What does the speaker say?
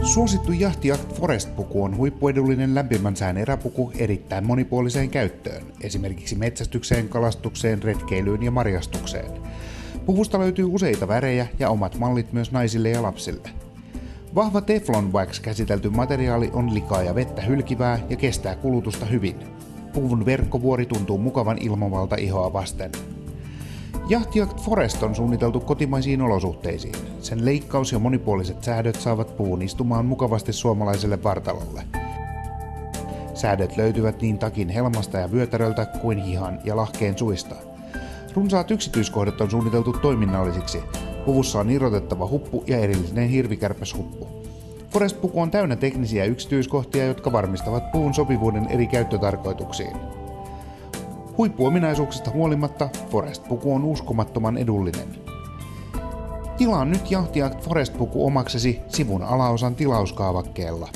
Suosittu Yachty-Yacht Forest-puku on huippuedullinen lämpimän sään eräpuku erittäin monipuoliseen käyttöön, esimerkiksi metsästykseen, kalastukseen, retkeilyyn ja marjastukseen. Puvusta löytyy useita värejä ja omat mallit myös naisille ja lapsille. Vahva Teflon Wax käsitelty materiaali on likaa ja vettä hylkivää ja kestää kulutusta hyvin. Puvun verkkovuori tuntuu mukavan ilmavalta ihoa vasten. Yachty-Yacht Forest on suunniteltu kotimaisiin olosuhteisiin. Sen leikkaus ja monipuoliset säädöt saavat puvun istumaan mukavasti suomalaiselle vartalolle. Säädöt löytyvät niin takin helmasta ja vyötäröltä kuin hihan ja lahkeen suista. Runsaat yksityiskohdat on suunniteltu toiminnallisiksi. Puvussa on irrotettava huppu ja erillinen hirvikärpäshuppu. Forest-puku on täynnä teknisiä yksityiskohtia, jotka varmistavat puvun sopivuuden eri käyttötarkoituksiin. Huippuominaisuuksista huolimatta Forest-puku on uskomattoman edullinen. Tilaa nyt Yachty-Yacht Forest-puku omaksesi sivun alaosan tilauskaavakkeella.